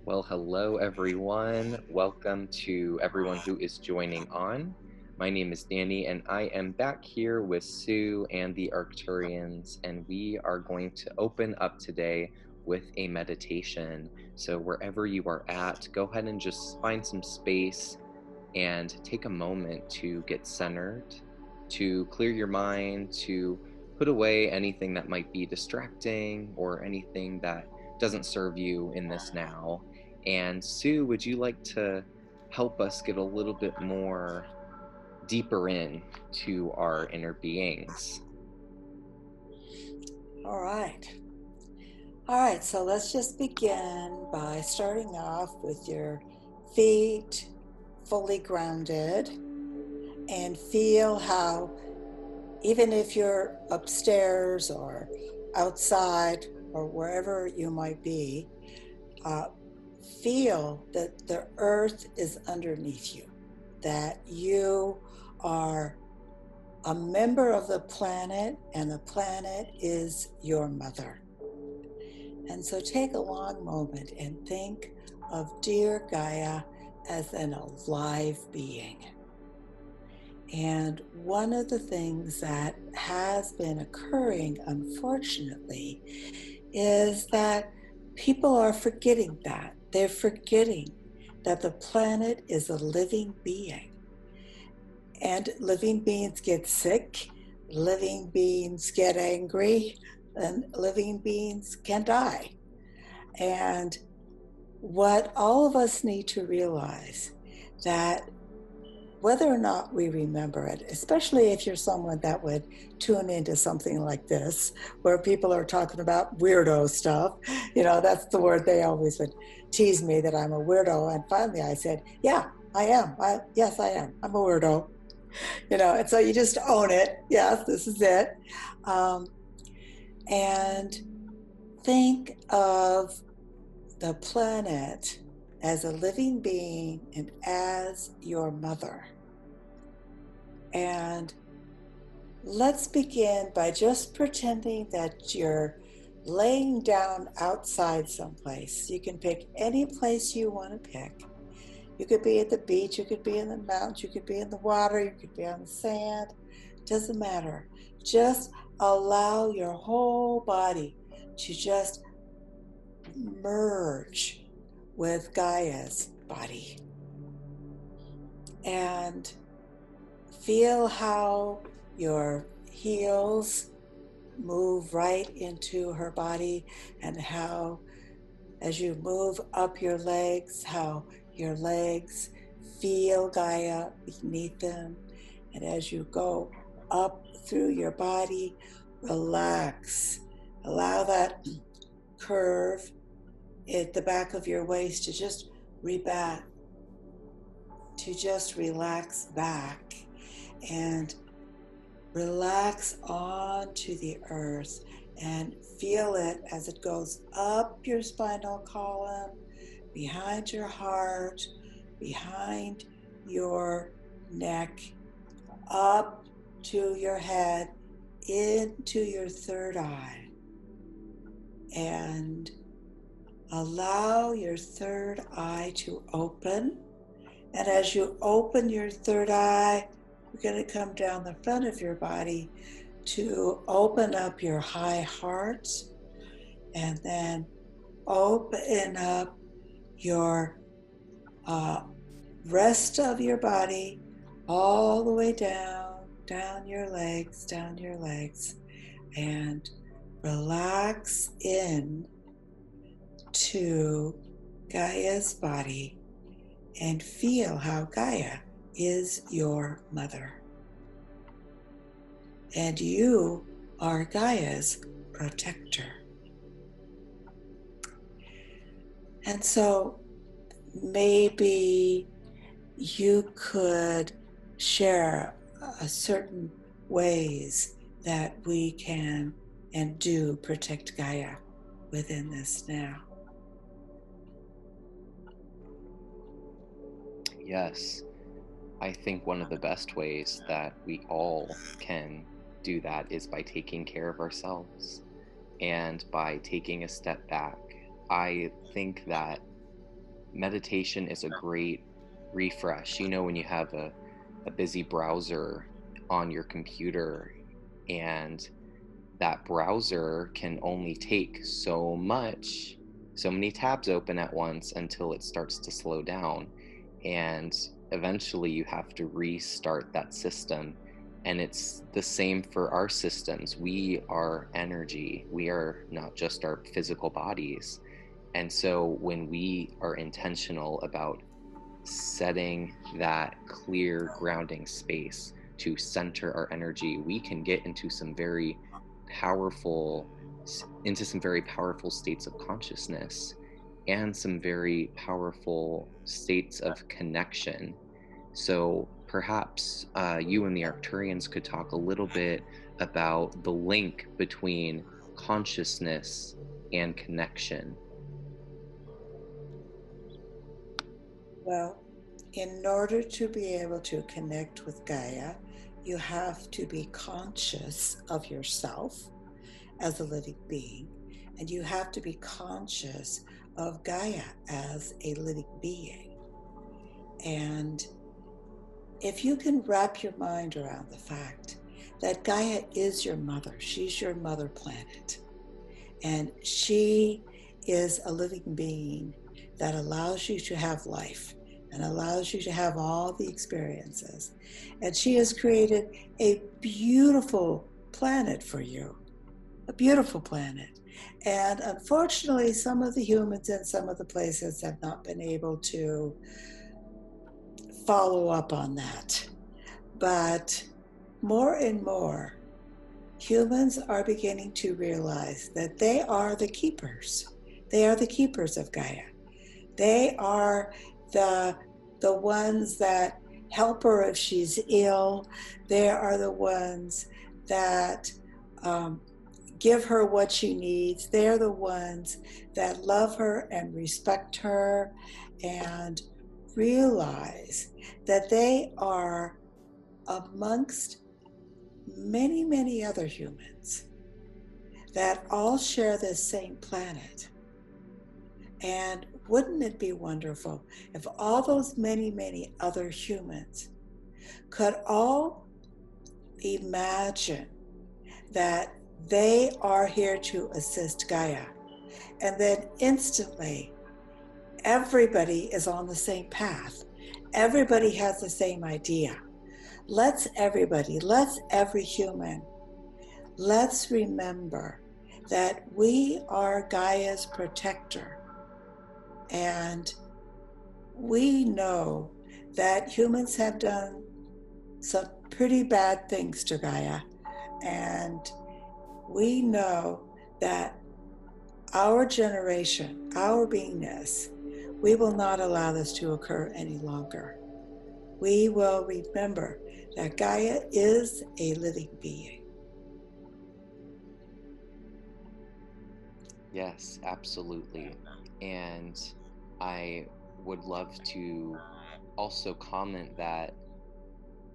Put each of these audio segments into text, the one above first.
Well, hello everyone. Welcome to everyone who is joining on. My name is Danny, and I am back here with Sue and the Arcturians, and we are going to open up today with a meditation. So wherever you are at, go ahead and just find some space and take a moment to get centered, to clear your mind, to put away anything that might be distracting or anything that doesn't serve you in this now. And Sue, would you like to help us get a little bit more deeper in to our inner beings? All right. So let's just begin by starting off with your feet fully grounded and feel how, even if you're upstairs or outside or wherever you might be, feel that the earth is underneath you, that you are a member of the planet and the planet is your mother. And so take a long moment and think of dear Gaia as an alive being. And one of the things that has been occurring, unfortunately, is that people are forgetting that. They're forgetting that the planet is a living being. And living beings get sick, living beings get angry, and living beings can die. And what all of us need to realize, that whether or not we remember it, especially if you're someone that would tune into something like this, where people are talking about weirdo stuff, that's the word they always would tease me, that I'm a weirdo. And finally I said, yeah, I am. Yes, I am. I'm a weirdo. And so you just own it. Yes, this is it. And think of the planet as a living being and as your mother. And let's begin by just pretending that you're laying down outside someplace. You can pick any place you want to pick. You could be at the beach, you could be in the mountains, you could be in the water, you could be on the sand. Doesn't matter. Just allow your whole body to just merge with Gaia's body. And feel how your heels move right into her body, and how, as you move up your legs, how your legs feel Gaia beneath them. And as you go up through your body, relax. Allow that curve at the back of your waist to just relax back and relax onto the earth, and feel it as it goes up your spinal column, behind your heart, behind your neck, up to your head, into your third eye. And allow your third eye to open. And as you open your third eye, you're going to come down the front of your body to open up your high heart, and then open up your rest of your body all the way down your legs, and relax in to Gaia's body and feel how Gaia is your mother. And you are Gaia's protector. And so maybe you could share certain ways that we can and do protect Gaia within this now. Yes, I think one of the best ways that we all can do that is by taking care of ourselves and by taking a step back. I think that meditation is a great refresh. You know, when you have a busy browser on your computer, and that browser can only take so many tabs open at once until it starts to slow down. And eventually you have to restart that system. And it's the same for our systems. We are energy, we are not just our physical bodies. And so when we are intentional about setting that clear grounding space to center our energy, we can get powerful into some very powerful states of consciousness and some very powerful states of connection. So perhaps you and the Arcturians could talk a little bit about the link between consciousness and connection. Well, in order to be able to connect with Gaia, you have to be conscious of yourself as a living being, and you have to be conscious of Gaia as a living being. And if you can wrap your mind around the fact that Gaia is your mother, she's your mother planet, and she is a living being that allows you to have life and allows you to have all the experiences. And she has created a beautiful planet for you, a beautiful planet. And unfortunately, some of the humans in some of the places have not been able to follow up on that. But more and more, humans are beginning to realize that they are the keepers. They are the keepers of Gaia. They are the ones that help her if she's ill. They are the ones that give her what she needs. They're the ones that love her and respect her and realize that they are amongst many, many other humans that all share this same planet. And wouldn't it be wonderful if all those many, many other humans could all imagine that they are here to assist Gaia, and then instantly everybody is on the same path. Everybody has the same idea. Let's every human, let's remember that we are Gaia's protector. And we know that humans have done some pretty bad things to Gaia. And we know that our generation, our beingness, we will not allow this to occur any longer. We will remember that Gaia is a living being. Yes, absolutely. And I would love to also comment that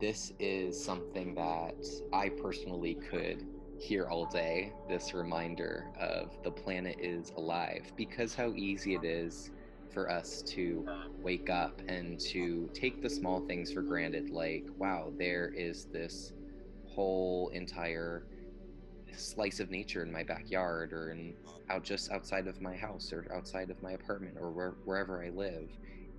this is something that I personally could hear all day, this reminder of the planet is alive, because how easy it is for us to wake up and to take the small things for granted, like, wow, there is this whole entire slice of nature in my backyard, or just outside of my house, or outside of my apartment, or wherever I live,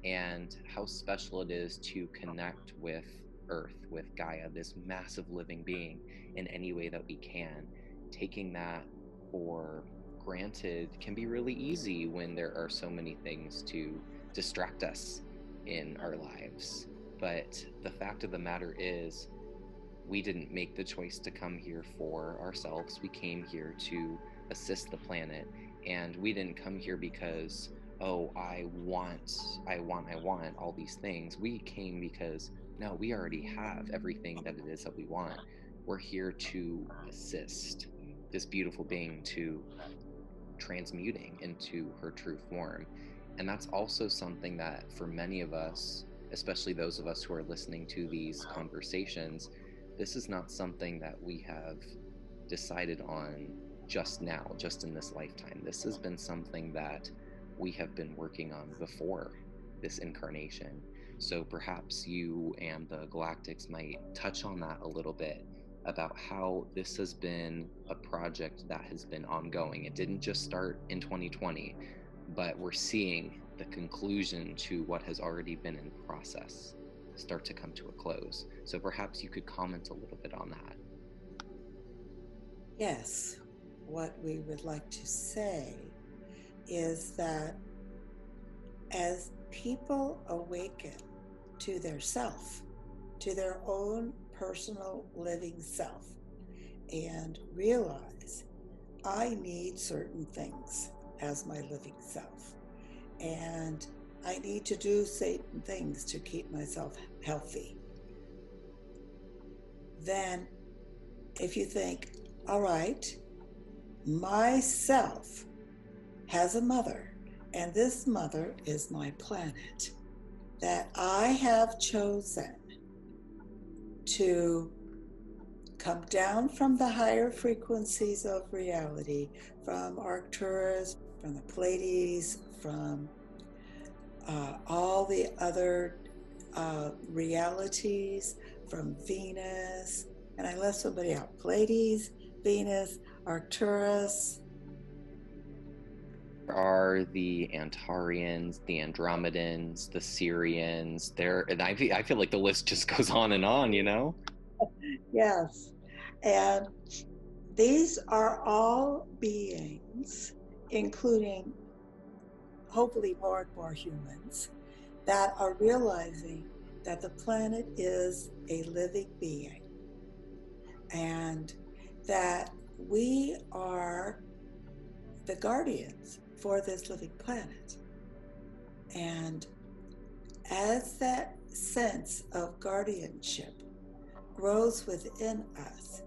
and how special it is to connect with Earth, with Gaia, this massive living being, in any way that we can. Taking that for granted can be really easy when there are so many things to distract us in our lives. But the fact of the matter is, we didn't make the choice to come here for ourselves. We came here to assist the planet, and we didn't come here because, oh, I want all these things. We came because, no, we already have everything that it is that we want. We're here to assist this beautiful being to transmuting into her true form. And that's also something that, for many of us, especially those of us who are listening to these conversations, this is not something that we have decided on just now, just in this lifetime. This has been something that we have been working on before. this incarnation. So perhaps you and the Galactics might touch on that a little bit, about how this has been a project that has been ongoing. It didn't just start in 2020, but we're seeing the conclusion to what has already been in process start to come to a close. So perhaps you could comment a little bit on that. Yes, what we would like to say is that as people awaken to their self, to their own personal living self, and realize I need certain things as my living self, and I need to do certain things to keep myself healthy, then if you think, all right, myself has a mother, and this mother is my planet that I have chosen to come down from the higher frequencies of reality, from Arcturus, from the Pleiades, from all the other realities, from Venus, and I left somebody out, Pleiades, Venus, Arcturus. There are the Antarians, the Andromedans, the Syrians. And I feel like the list just goes on and on, you know? Yes. And these are all beings, including hopefully more and more humans, that are realizing that the planet is a living being and that we are the guardians for this living planet. And as that sense of guardianship grows within us,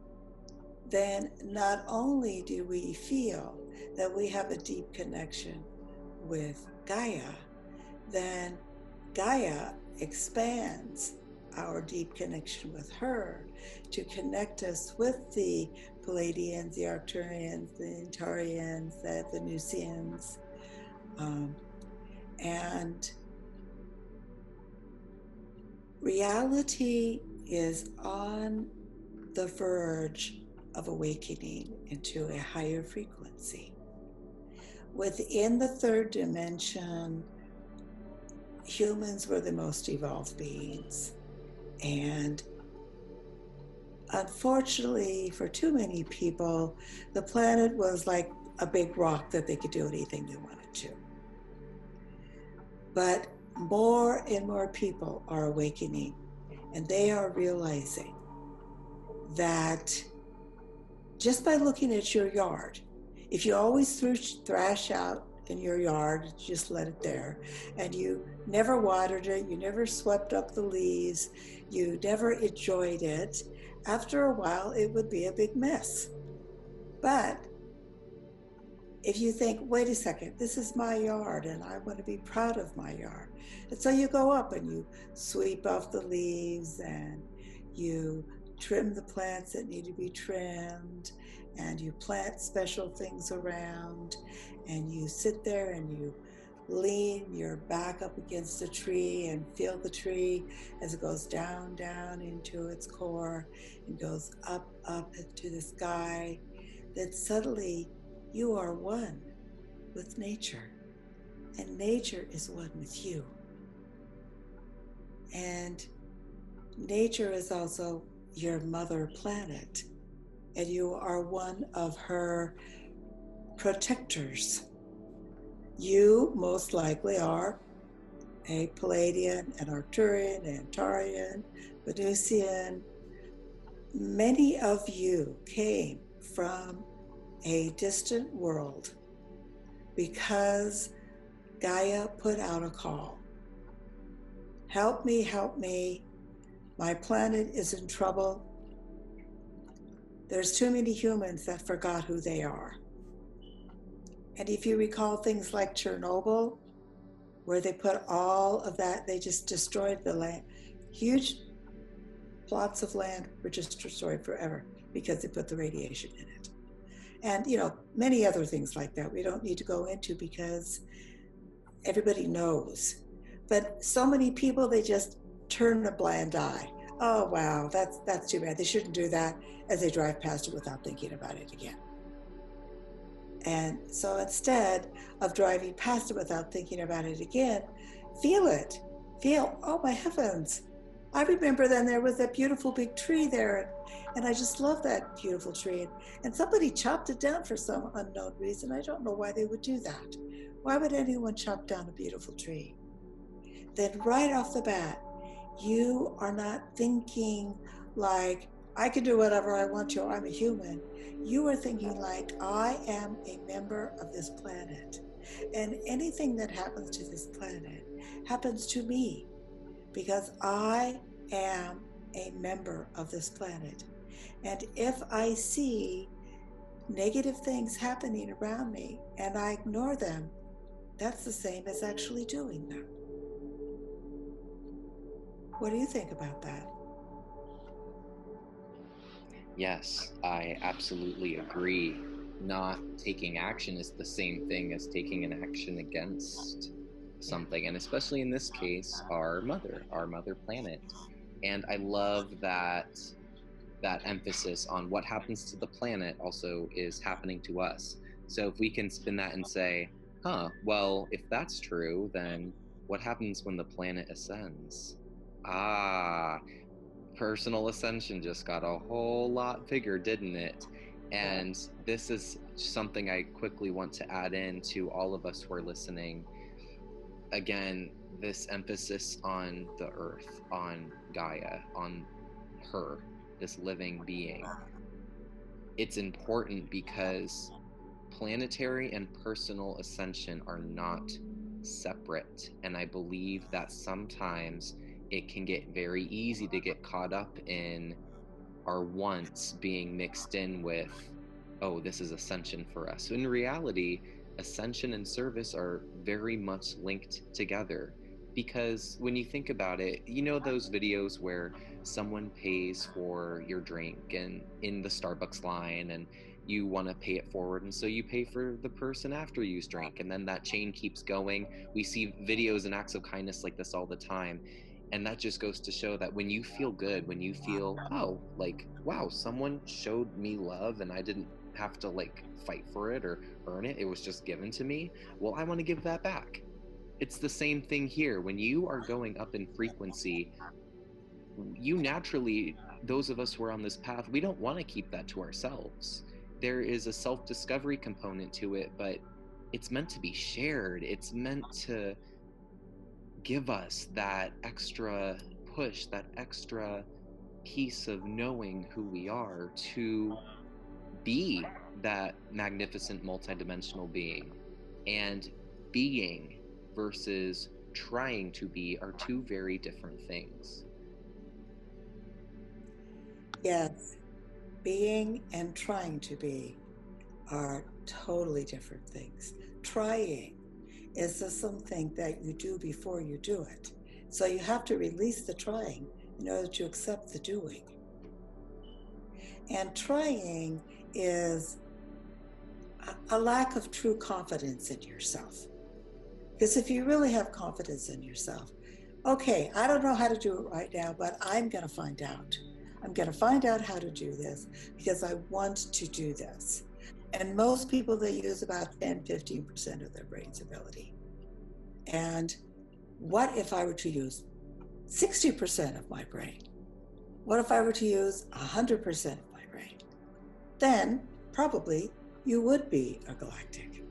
then not only do we feel that we have a deep connection with Gaia, then Gaia expands our deep connection with her to connect us with the Palladians, the Arcturians, the Antarians, the Venusians, and reality is on the verge of awakening into a higher frequency. Within the third dimension, humans were the most evolved beings. And unfortunately, for too many people, the planet was like a big rock that they could do anything they wanted to. But more and more people are awakening, and they are realizing that just by looking at your yard, if you always thrash out in your yard, just let it there, and you never watered it, you never swept up the leaves, you never enjoyed it, after a while it would be a big mess. But if you think, wait a second, this is my yard and I want to be proud of my yard, and so you go up and you sweep off the leaves and you trim the plants that need to be trimmed, and you plant special things around, and you sit there and you lean your back up against a tree and feel the tree as it goes down, down into its core and goes up, up into the sky. Then suddenly you are one with nature, and nature is one with you. And nature is also your mother planet, and you are one of her protectors. You most likely are a Palladian, an Arcturian, an Antarian, Venusian. Many of you came from a distant world because Gaia put out a call. Help me, help me. My planet is in trouble. There's too many humans that forgot who they are. And if you recall things like Chernobyl, where they put all of that, they just destroyed the land. Huge plots of land were just destroyed forever because they put the radiation in it. And, you know, many other things like that we don't need to go into because everybody knows. But so many people, they just turn a blind eye. Oh, wow, that's too bad. They shouldn't do that, as they drive past it without thinking about it again. And so instead of driving past it without thinking about it again, feel it. Feel, oh my heavens. I remember then there was that beautiful big tree there, and I just love that beautiful tree. And somebody chopped it down for some unknown reason. I don't know why they would do that. Why would anyone chop down a beautiful tree? Then right off the bat, you are not thinking like, I can do whatever I want to, I'm a human. You are thinking like, I am a member of this planet. And anything that happens to this planet happens to me because I am a member of this planet. And if I see negative things happening around me and I ignore them, that's the same as actually doing them. What do you think about that? Yes, I absolutely agree. Not taking action is the same thing as taking an action against something, and especially in this case, our mother planet. And I love that emphasis on what happens to the planet also is happening to us. So if we can spin that and say, well, if that's true, then what happens when the planet ascends? Ah, personal ascension just got a whole lot bigger, didn't it? And this is something I quickly want to add in to all of us who are listening. Again, this emphasis on the earth, on Gaia, on her, this living being. It's important because planetary and personal ascension are not separate. And I believe that sometimes it can get very easy to get caught up in our wants being mixed in with, oh, this is ascension for us. So in reality, ascension and service are very much linked together. Because when you think about it, you know those videos where someone pays for your drink and in the Starbucks line, and you want to pay it forward, and so you pay for the person after you drink, and then that chain keeps going. We see videos and acts of kindness like this all the time. And that just goes to show that when you feel good, when you feel, oh, like, wow, someone showed me love and I didn't have to like fight for it or earn it, it was just given to me, well, I want to give that back. It's the same thing here. When you are going up in frequency, you naturally, those of us who are on this path, we don't want to keep that to ourselves. There is a self-discovery component to it, but it's meant to be shared. It's meant to give us that extra push, that extra piece of knowing who we are, to be that magnificent multidimensional being. And being versus trying to be are two very different things. Yes, being and trying to be are totally different things. Trying is just something that you do before you do it. So you have to release the trying in order to accept the doing. And trying is a lack of true confidence in yourself. Because if you really have confidence in yourself, okay, I don't know how to do it right now, but I'm going to find out. I'm going to find out how to do this because I want to do this. And most people, they use about 10-15% of their brain's ability. And what if I were to use 60% of my brain? What if I were to use 100% of my brain? Then probably you would be a galactic.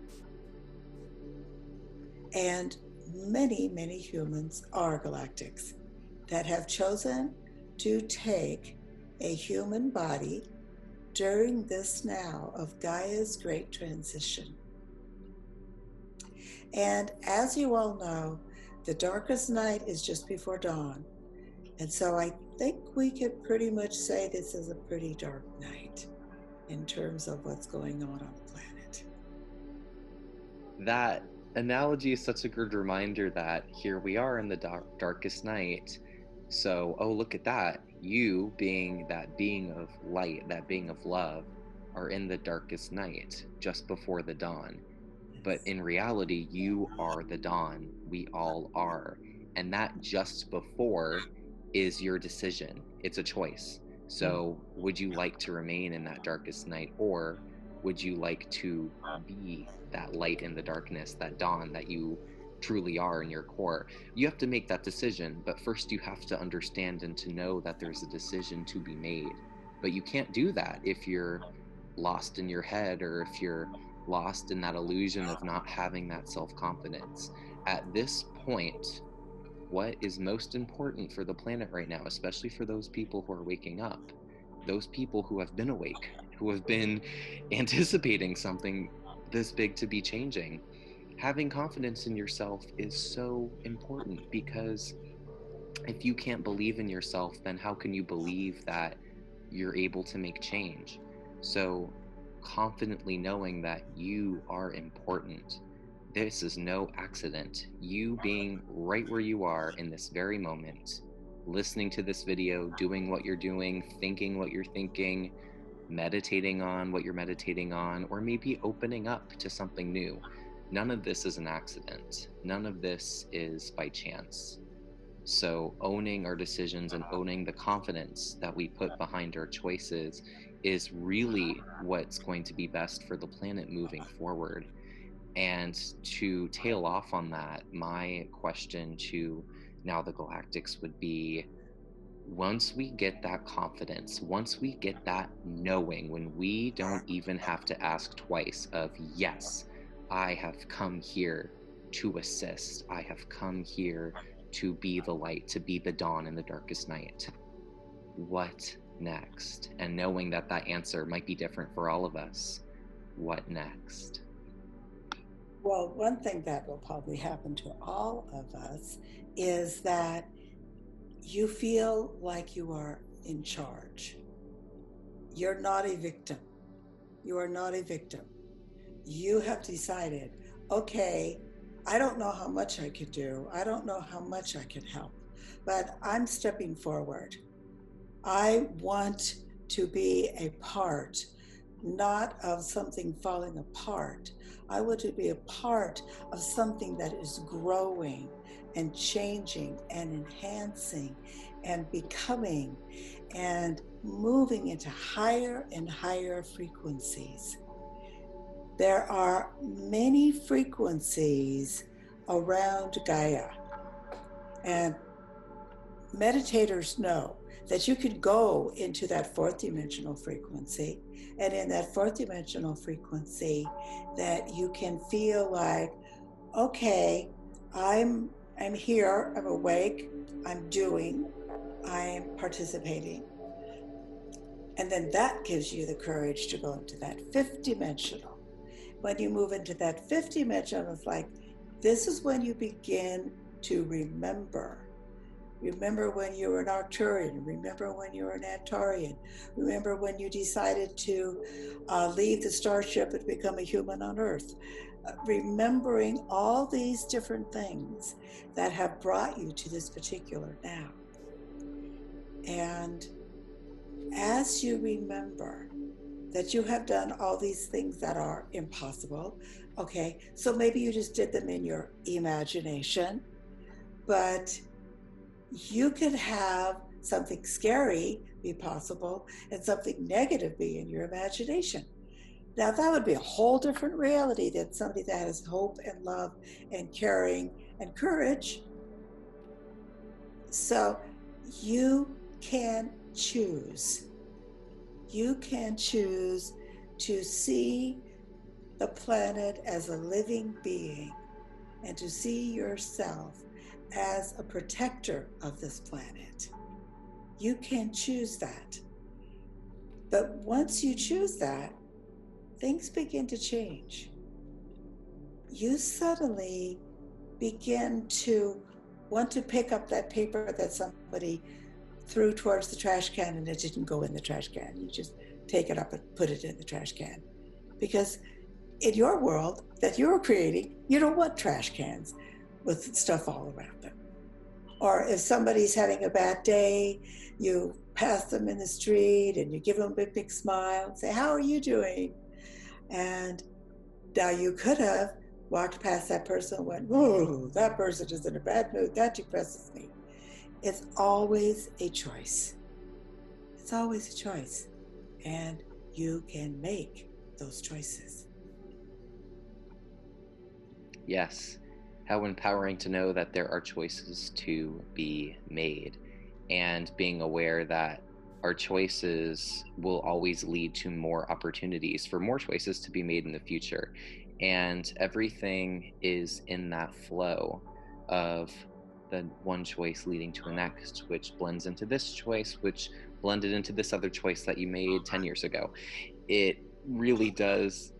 And many, many humans are galactics that have chosen to take a human body during this now of Gaia's great transition. And as you all know, the darkest night is just before dawn. And so I think we could pretty much say this is a pretty dark night in terms of what's going on the planet. That analogy is such a good reminder that here we are in the darkest night. So, oh, look at that. You, being that being of light, that being of love, are in the darkest night just before the dawn. But in reality, you are the dawn. We all are. And that just before is your decision. It's a choice. So would you like to remain in that darkest night, or would you like to be that light in the darkness, that dawn that you truly are in your core? You have to make that decision, but first you have to understand and to know that there's a decision to be made. But you can't do that if you're lost in your head, or if you're lost in that illusion of not having that self-confidence. At this point, what is most important for the planet right now, especially for those people who are waking up, those people who have been awake, who have been anticipating something this big to be changing, having confidence in yourself is so important, because if you can't believe in yourself, then how can you believe that you're able to make change? So, confidently knowing that you are important. This is no accident. You being right where you are in this very moment, listening to this video, doing what you're doing, thinking what you're thinking, meditating on what you're meditating on, or maybe opening up to something new. None of this is an accident. None of this is by chance. So, owning our decisions and owning the confidence that we put behind our choices is really what's going to be best for the planet moving forward. And to tail off on that, my question to now the Galactics would be, once we get that confidence, once we get that knowing, when we don't even have to ask twice of, yes, I have come here to assist, I have come here to be the light, to be the dawn in the darkest night, what next? And knowing that that answer might be different for all of us, what next? Well, one thing that will probably happen to all of us is that you feel like you are in charge. You're not a victim. You are not a victim. You have decided, okay, I don't know how much I could do. I don't know how much I could help, but I'm stepping forward. I want to be a part, not of something falling apart. I want to be a part of something that is growing and changing and enhancing and becoming and moving into higher and higher frequencies. There are many frequencies around Gaia, and meditators know that you could go into that fourth dimensional frequency, and in that fourth dimensional frequency that you can feel like, okay, I'm here, I'm awake, I'm doing, I'm participating. And then that gives you the courage to go into that fifth dimensional. When you move into that fifth dimension, it's like, this is when you begin to remember. Remember when you were an Arcturian. Remember when you were an Antarean. Remember when you decided to leave the starship and become a human on Earth. Remembering all these different things that have brought you to this particular now. And as you remember that you have done all these things that are impossible, okay, so maybe you just did them in your imagination, but you could have something scary be possible and something negative be in your imagination. Now that would be a whole different reality than somebody that has hope and love and caring and courage. So you can choose. You can choose to see the planet as a living being and to see yourself as a protector of this planet. You can choose that. But once you choose that, things begin to change. You suddenly begin to want to pick up that paper that somebody threw towards the trash can and it didn't go in the trash can. You just take it up and put it in the trash can. Because in your world that you're creating, you don't want trash cans with stuff all around them. Or if somebody's having a bad day, you pass them in the street and you give them a big smile and say, how are you doing? And now you could have walked past that person and went, "Whoa, that person is in a bad mood. That depresses me." It's always a choice. It's always a choice. And you can make those choices. Yes. How empowering to know that there are choices to be made, and being aware that our choices will always lead to more opportunities for more choices to be made in the future. And everything is in that flow of the one choice leading to a next, which blends into this choice, which blended into this other choice that you made 10 years ago. It really does,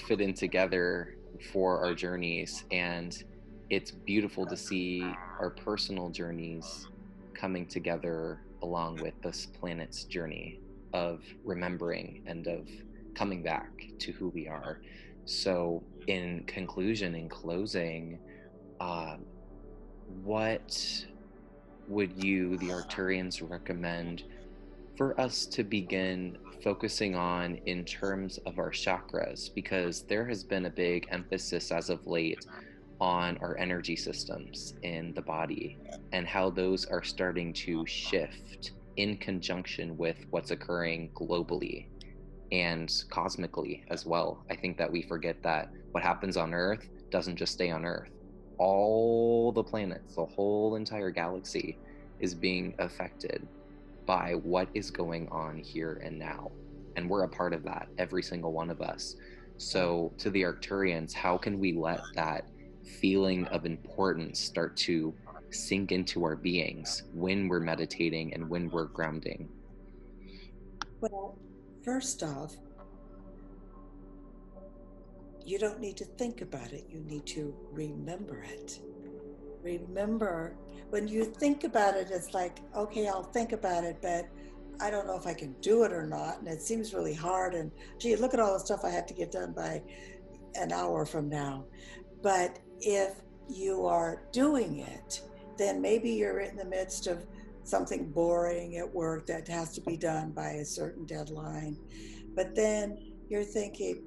fit in together for our journeys. And it's beautiful to see our personal journeys coming together along with this planet's journey of remembering and of coming back to who we are. So, in conclusion, in closing, uh, what would you, the Arcturians, recommend for us to begin focusing on in terms of our chakras? Because there has been a big emphasis as of late on our energy systems in the body and how those are starting to shift in conjunction with what's occurring globally and cosmically as well. I think that we forget that what happens on Earth doesn't just stay on Earth. All the planets, the whole entire galaxy is being affected by what is going on here and now. And we're a part of that, every single one of us. So, to the Arcturians, how can we let that feeling of importance start to sink into our beings when we're meditating and when we're grounding? Well, first off, you don't need to think about it. You need to remember it. Remember, when you think about it, it's like, okay, I'll think about it, but I don't know if I can do it or not. And it seems really hard. And gee, look at all the stuff I have to get done by an hour from now. But if you are doing it, then maybe you're in the midst of something boring at work that has to be done by a certain deadline. But then you're thinking,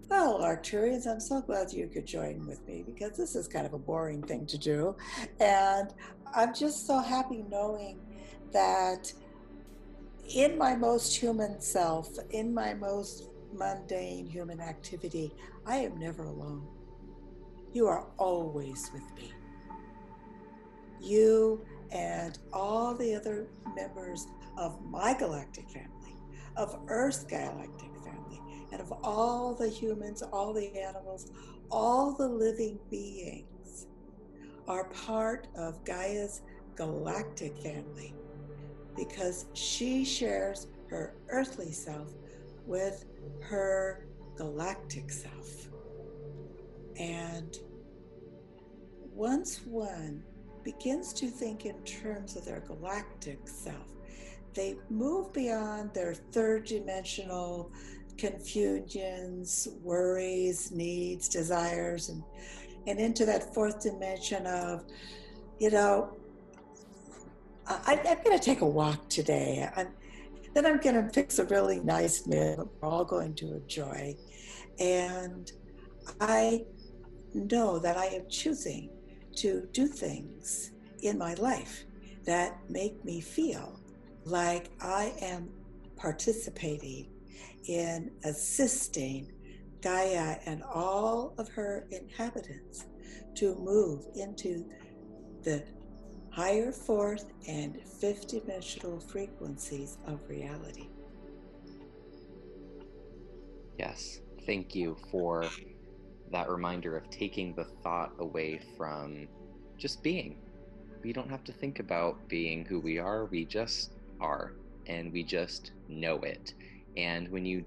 well, Arcturians, I'm so glad you could join with me because this is kind of a boring thing to do. And I'm just so happy knowing that in my most human self, in my most mundane human activity, I am never alone. You are always with me. You and all the other members of my galactic family, of Earth's galactic family, and of all the humans, all the animals, all the living beings are part of Gaia's galactic family because she shares her earthly self with her galactic self. And once one begins to think in terms of their galactic self, they move beyond their third dimensional confusions, worries, needs, desires, and into that fourth dimension of, you know, I'm going to take a walk today. Then I'm going to fix a really nice meal that we're all going to enjoy. And I know that I am choosing to do things in my life that make me feel like I am participating in assisting Gaia and all of her inhabitants to move into the higher fourth and fifth dimensional frequencies of reality. Yes, thank you for that reminder of taking the thought away from just being. We don't have to think about being who we are, we just are, and we just know it. And when you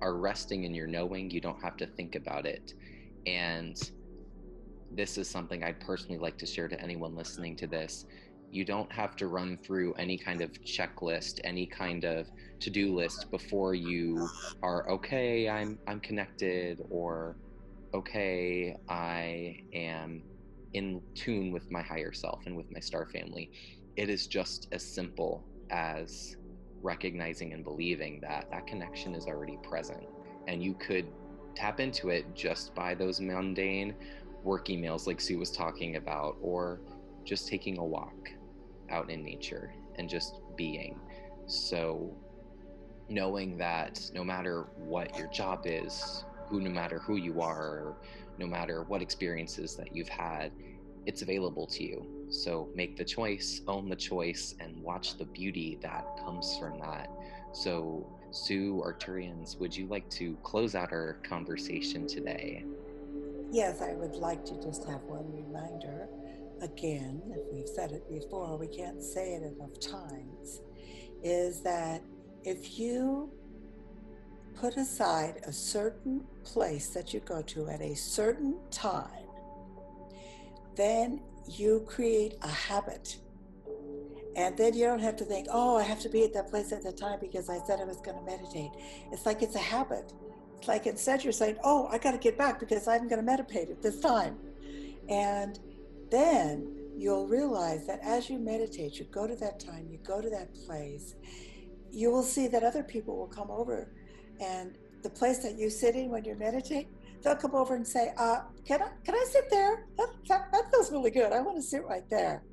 are resting in your knowing, you don't have to think about it. And this is something I'd personally like to share to anyone listening to this. You don't have to run through any kind of checklist, any kind of to-do list before you are okay, I'm connected, or okay, I am in tune with my higher self and with my star family. It is just as simple as recognizing and believing that that connection is already present. And you could tap into it just by those mundane work emails like Sue was talking about, or just taking a walk out in nature and just being. So knowing that no matter what your job is, no matter who you are, no matter what experiences that you've had, it's available to you. So make the choice, own the choice, and watch the beauty that comes from that. So, Sue, Arcturians, would you like to close out our conversation today? Yes, I would like to just have one reminder. Again, if we've said it before, we can't say it enough times, is that if you put aside a certain place that you go to at a certain time, then you create a habit. And then you don't have to think, oh, I have to be at that place at that time because I said I was going to meditate. It's like it's a habit. It's like instead you're saying, oh, I got to get back because I'm going to meditate at this time. And then you'll realize that as you meditate, you go to that time, you go to that place, you will see that other people will come over, and the place that you sit in when you meditate, they'll come over and say, can I sit there? That feels really good. I want to sit right there.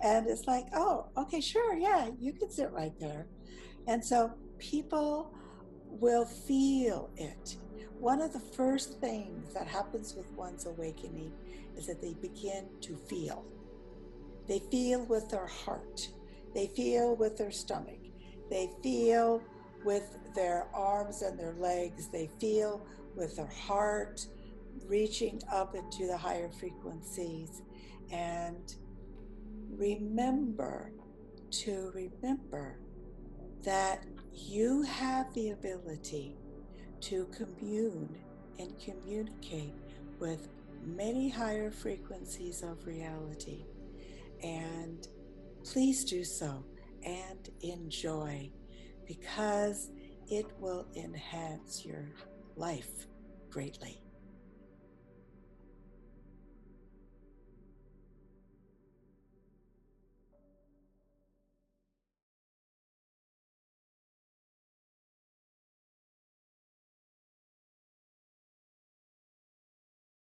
And it's like, oh, okay, sure, yeah, you can sit right there. And so people will feel it. One of the first things that happens with one's awakening is that they begin to feel. They feel with their heart. They feel with their stomach. They feel with their arms and their legs. They feel with their heart reaching up into the higher frequencies. And remember that you have the ability to commune and communicate with many higher frequencies of reality. And please do so and enjoy, because it will enhance your life greatly.